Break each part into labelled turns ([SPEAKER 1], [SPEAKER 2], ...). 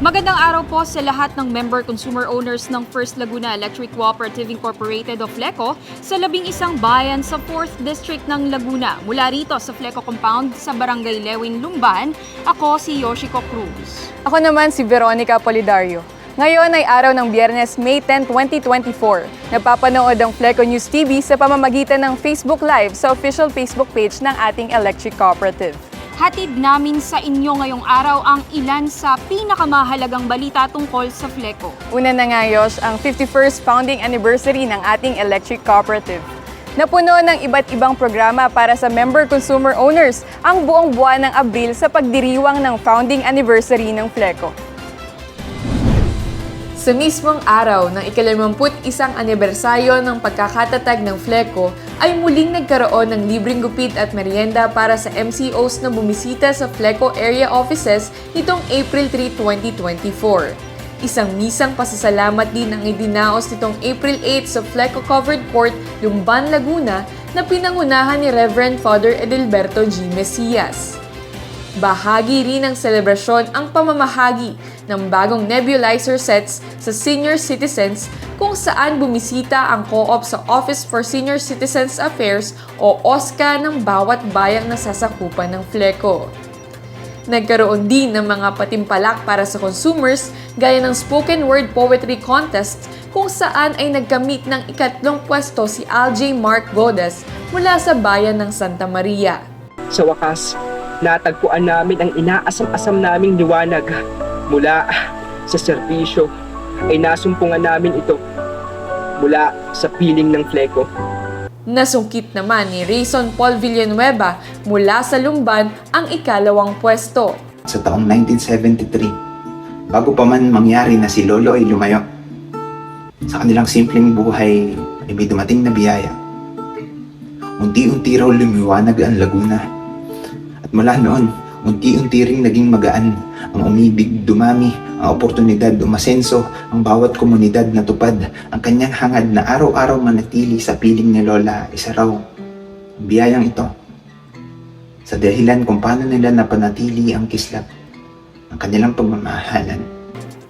[SPEAKER 1] Magandang araw po sa lahat ng member consumer owners ng First Laguna Electric Cooperative Incorporated of FLECO sa 11 bayan sa 4th District ng Laguna. Mula rito sa FLECO Compound sa Barangay Lewin, Lumban, ako si Yoshiko Cruz.
[SPEAKER 2] Ako naman si Veronica Polidario. Ngayon ay araw ng Biyernes, May 10, 2024. Napapanood ang FLECO News TV sa pamamagitan ng Facebook Live sa official Facebook page ng ating electric cooperative.
[SPEAKER 1] Hatid namin sa inyo ngayong araw ang ilan sa pinakamahalagang balita tungkol sa FLECO.
[SPEAKER 2] Una na nga, Yosh, ang 51st founding anniversary ng ating electric cooperative. Napuno ng iba't ibang programa para sa member consumer owners ang buong buwan ng Abril sa pagdiriwang ng founding anniversary ng FLECO. Sa mismong araw ng ika-51 anibersaryo ng pagkakatatag ng FLECO ay muling nagkaroon ng libreng gupit at merienda para sa MCOs na bumisita sa FLECO area offices nitong April 3, 2024. Isang misang pasasalamat din ang idinaos nitong April 8 sa FLECO Covered Court, Lumban, Laguna na pinangunahan ni Reverend Father Edilberto G. Mesias. Bahagi rin ng selebrasyon ang pamamahagi ng bagong nebulizer sets sa senior citizens kung saan bumisita ang co-op sa Office for Senior Citizens Affairs o OSCA ng bawat bayang nasasakupan ng FLECO. Nagkaroon din ng mga patimpalak para sa consumers gaya ng spoken word poetry contest kung saan ay nagkamit ng ikatlong pwesto si Aljay Mark Godes mula sa bayan ng Santa Maria.
[SPEAKER 3] Sa wakas, natagpuan namin ang inaasam-asam naming liwanag. Mula sa serbisyo ay nasumpungan namin ito mula sa piling ng FLECO.
[SPEAKER 2] Nasungkit naman ni Rayson Paul Villanueva mula sa Lumban ang ikalawang pwesto.
[SPEAKER 4] Sa taong 1973, bago pa man mangyari na si Lolo ay lumayo, sa kanilang simpleng buhay ay may dumating na biyaya. Unti-unti raw lumiwanag ang Laguna. At mula noon, unti-unti ring naging magaan ang umibig, dumami, ang oportunidad, umasenso ang bawat komunidad na tupad ang kanyang hangad na araw-araw manatili sa piling ni Lola. Isa raw ang biyayang ito sa dahilan kung paano nila napanatili ang kislap ng kanilang pagmamahalan.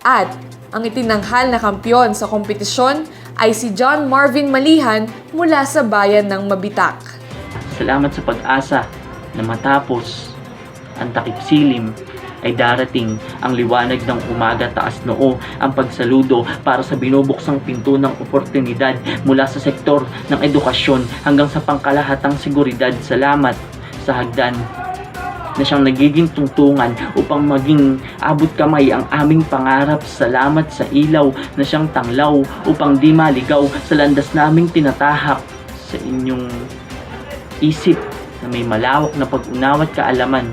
[SPEAKER 2] At ang itinanghal na kampyon sa kompetisyon ay si John Marvin Malihan mula sa bayan ng Mabitak.
[SPEAKER 5] Salamat sa pag-asa na matapos ang takip silim ay darating ang liwanag ng umaga. Taas noo ang pagsaludo para sa binubuksang pinto ng oportunidad mula sa sektor ng edukasyon hanggang sa pangkalahatang seguridad. Salamat sa hagdan na siyang nagiging tungtungan upang maging abot kamay ang aming pangarap. Salamat sa ilaw na siyang tanglaw upang di maligaw sa landas naming tinatahak. Sa inyong isip na may malawak na pag-unawa at kaalaman,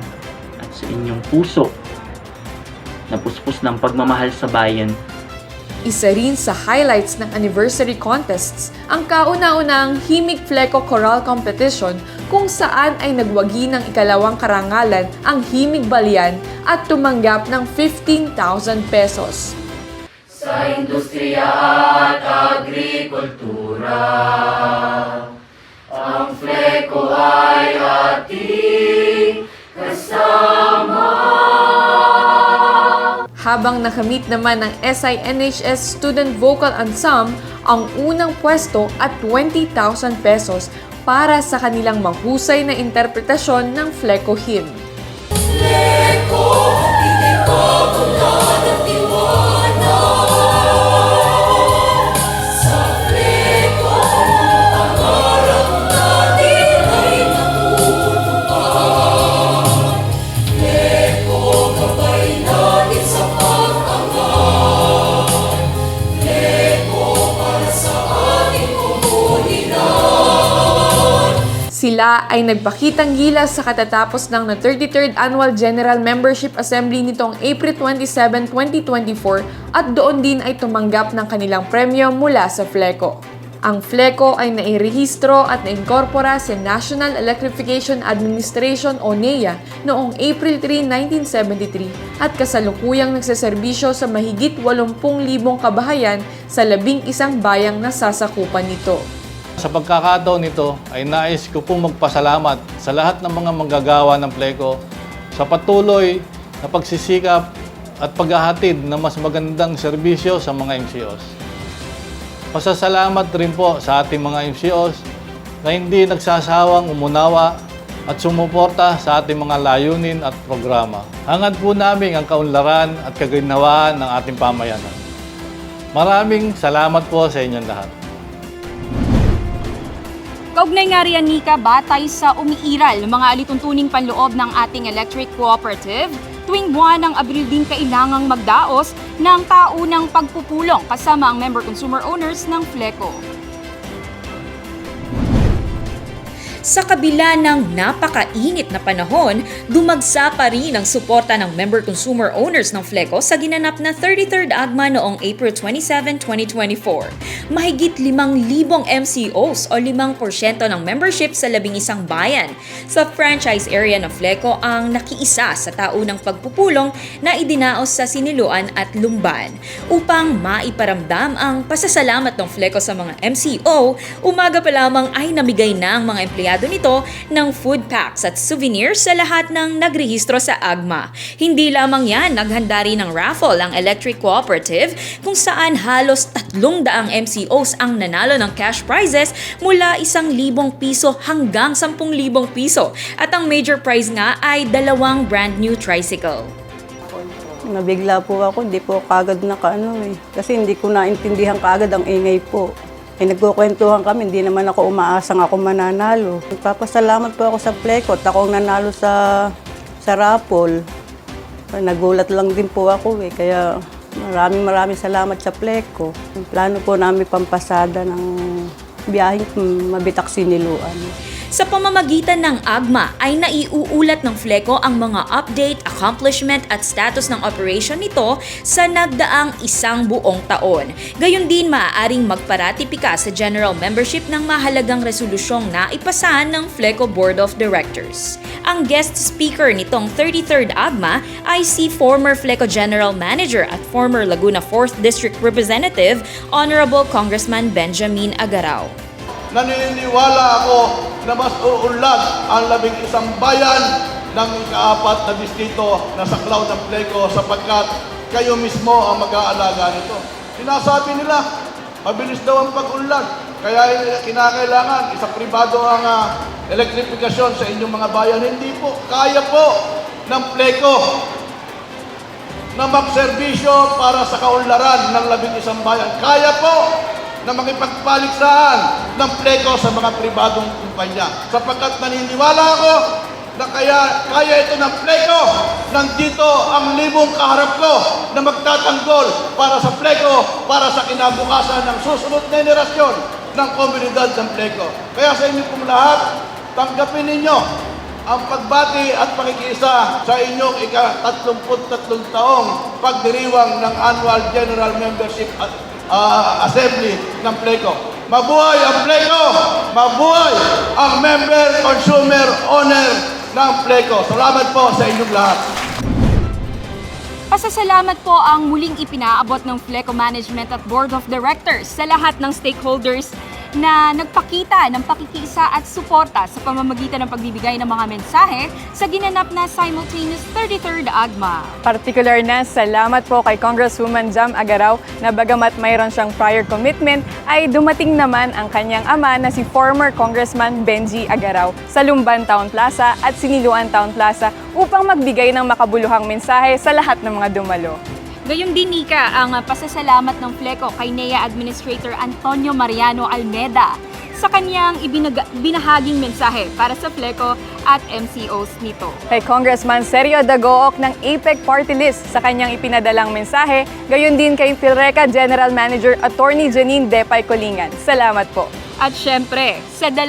[SPEAKER 5] at sa inyong puso na puspos ng pagmamahal sa bayan.
[SPEAKER 2] Isa rin sa highlights ng anniversary contests ang kauna-unang Himig FLECO Choral Competition kung saan ay nagwagi ng ikalawang karangalan ang Himig Balian at tumanggap ng 15,000 pesos.
[SPEAKER 6] Sa industriya at agrikultura, ang FLECO ay ating kasama.
[SPEAKER 2] Habang nakamit naman ng SINHS Student Vocal Ensemble ang unang pwesto at 20,000 pesos para sa kanilang mahusay na interpretasyon ng FLECO hymn.
[SPEAKER 6] FLECO, pinagkakulad at tiwanag. Sa FLECO, pangarap natin ay matutupad. FLECO, gabay natin sa pag-angat. FLECO, para sa ating komunidad.
[SPEAKER 2] Sila ay nagpakitang gilas sa katatapos ng 33rd Annual General Membership Assembly nitong April 27, 2024 at doon din ay tumanggap ng kanilang premyo mula sa FLECO. Ang FLECO ay nairehistro at nainkorpora sa National Electrification Administration o NEA noong April 3, 1973 at kasalukuyang nagseserbisyo sa mahigit 80,000 kabahayan sa 11 bayang nasasakupan nito.
[SPEAKER 7] Sa pagkakataon nito ay nais ko pong magpasalamat sa lahat ng mga manggagawa ng FLECO sa patuloy na pagsisikap at paghahatid ng mas magandang serbisyo sa mga MCOs. Pasasalamat rin po sa ating mga MCOs na hindi nagsasawang umunawa at sumuporta sa ating mga layunin at programa. Hangad po namin ang kaunlaran at kaginhawaan ng ating pamayanan. Maraming salamat po sa inyong lahat.
[SPEAKER 1] Kaugnay nga riyan, Nika, batay sa umiiral ng mga alituntuning panloob ng ating electric cooperative, tuwing buwan ng Abril din kailangang magdaos ng taunang pagpupulong kasama ang member consumer owners ng FLECO. Sa kabila ng napakainit na panahon, dumagsa pa rin ang suporta ng member consumer owners ng FLECO sa ginanap na 33rd AGMA noong April 27, 2024. Mahigit 5,000 MCOs o 5% ng membership sa 11 bayan sa franchise area ng FLECO ang nakiisa sa taunang pagpupulong na idinaos sa Siniloan at Lumban. Upang maiparamdam ang pasasalamat ng FLECO sa mga MCO, umaga pa lamang ay namigay na ang mga empleyado nito ng food packs at souvenirs sa lahat ng nagrehistro sa AGMA. Hindi lamang yan, naghanda rin ng raffle ang Electric Cooperative kung saan halos 300 MCOs ang nanalo ng cash prizes mula 1,000 piso hanggang 10,000 piso. At ang major prize nga ay 2 brand new tricycle.
[SPEAKER 8] Nabigla po ako, hindi po kagad kasi hindi ko naintindihan kagad ang ingay po. Nagkukwentuhan kami, hindi naman ako umaasang ako mananalo. Nagpapasalamat po ako sa FLECO at ako ang nanalo sa raffle. Nagulat lang din po ako kaya maraming salamat sa FLECO. Plano po namin pampasada ng biyaheng Mabitak Siniloan.
[SPEAKER 1] Sa pamamagitan ng AGMA ay naiuulat ng FLECO ang mga update, accomplishment at status ng operation nito sa nagdaang isang buong taon. Gayon din maaaring magparatipika sa general membership ng mahalagang resolusyong naipasahan ng FLECO Board of Directors. Ang guest speaker nitong 33rd AGMA ay si former FLECO General Manager at former Laguna 4th District Representative, Honorable Congressman Benjamin Agarao.
[SPEAKER 9] Naniniwala ako na mas uunlad ang 11 bayan ng ika-4 na distrito na saklaw ng FLECO sapagkat kayo mismo ang mag-aalaga nito. Sinasabi nila, mabilis daw ang pag-unlad. Kaya kinakailangan isang pribado ang elektrifikasyon sa inyong mga bayan. Hindi po. Kaya po ng FLECO na magserbisyo para sa kaunlaran ng 11 bayan. Kaya po na makipagpaligsahan ng FLECO sa mga pribadong kumpanya. Sapagkat naniniwala ako na kaya ito ng FLECO, nandito ang 1,000 kaharap ko na magtatanggol para sa FLECO, para sa kinabukasan ng susunod na henerasyon ng komunidad ng FLECO. Kaya sa inyo pong lahat, tanggapin ninyo ang pagbati at pakikiisa sa inyong ika-33 taong pagdiriwang ng Annual General Membership at Assembly ng FLECO. Mabuhay ang FLECO! Mabuhay ang member consumer owner ng FLECO. Salamat po sa inyong lahat.
[SPEAKER 1] Pasasalamat po ang muling ipinaabot ng FLECO Management at Board of Directors sa lahat ng stakeholders na nagpakita ng pakikiisa at suporta sa pamamagitan ng pagbibigay ng mga mensahe sa ginanap na simultaneous 33rd AGMA.
[SPEAKER 10] Partikular na salamat po kay Congresswoman Jam Agarao na bagamat mayroon siyang prior commitment ay dumating naman ang kanyang ama na si former Congressman Benji Agarao sa Lumban Town Plaza at Siniloan Town Plaza upang magbigay ng makabuluhang mensahe sa lahat ng mga dumalo.
[SPEAKER 1] Gayon din, Nika, ang pasasalamat ng FLECO kay NEA Administrator Antonio Mariano Almeda sa kanyang binahaging mensahe para sa FLECO at MCOs nito.
[SPEAKER 10] Kay Congressman Sergio Dagook ng APEC Party List sa kanyang ipinadalang mensahe, gayon din kay PhilReca General Manager Attorney Janine Depay Colingan. Salamat po.
[SPEAKER 1] At syempre, sa 2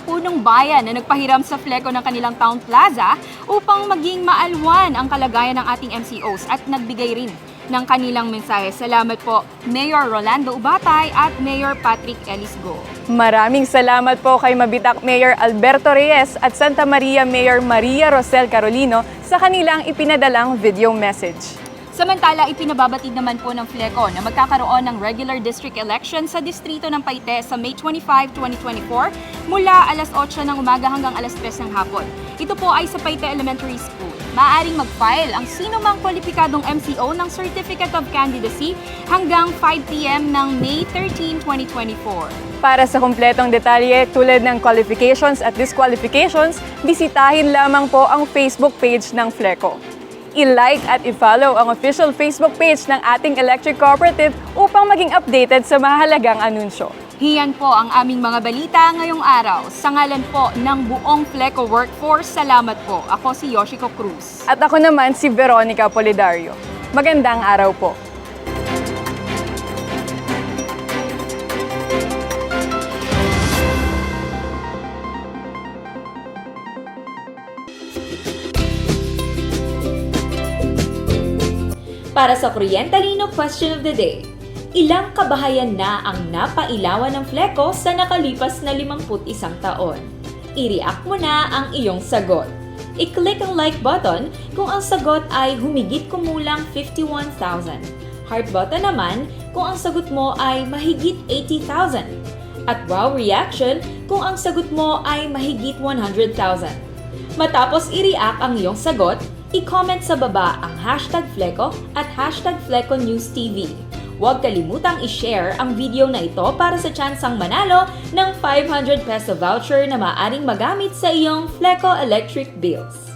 [SPEAKER 1] punong bayan na nagpahiram sa FLECO ng kanilang Town Plaza upang maging maalwan ang kalagayan ng ating MCOs at nagbigay rin ng kanilang mensahe. Salamat po, Mayor Rolando Ubatay at Mayor Patrick Elisgo.
[SPEAKER 10] Maraming salamat po kay Mabitak Mayor Alberto Reyes at Santa Maria Mayor Maria Rosel Carolino sa kanilang ipinadalang video message.
[SPEAKER 1] Samantala, ipinababatid naman po ng FLECO na magkakaroon ng regular district election sa distrito ng Paite sa May 25, 2024 mula alas 8 ng umaga hanggang alas 3 ng hapon. Ito po ay sa Paite Elementary School. Maaaring mag-file ang sino mang kwalipikadong MCO ng Certificate of Candidacy hanggang 5 p.m. ng May 13, 2024.
[SPEAKER 10] Para sa kumpletong detalye tulad ng qualifications at disqualifications, bisitahin lamang po ang Facebook page ng FLECO. I-like at i-follow ang official Facebook page ng ating electric cooperative upang maging updated sa mahalagang anunsyo.
[SPEAKER 1] Hiyan po ang aming mga balita ngayong araw. Sa ngalan po ng buong FLECO workforce, salamat po. Ako si Yoshiko Cruz.
[SPEAKER 10] At ako naman si Veronica Polidario. Magandang araw po.
[SPEAKER 11] Para sa Kuryentalino Question of the Day, ilang kabahayan na ang napailawan ng FLECO sa nakalipas na 51 taon? I-react mo na ang iyong sagot. I-click ang like button kung ang sagot ay humigit kumulang 51,000. Heart button naman kung ang sagot mo ay mahigit 80,000. At wow reaction kung ang sagot mo ay mahigit 100,000. Matapos i-react ang iyong sagot, i-comment sa baba ang hashtag FLECO at hashtag FLECO News TV. Huwag kalimutang i-share ang video na ito para sa tsansang manalo ng 500 peso voucher na maaaring magamit sa iyong FLECO electric bills.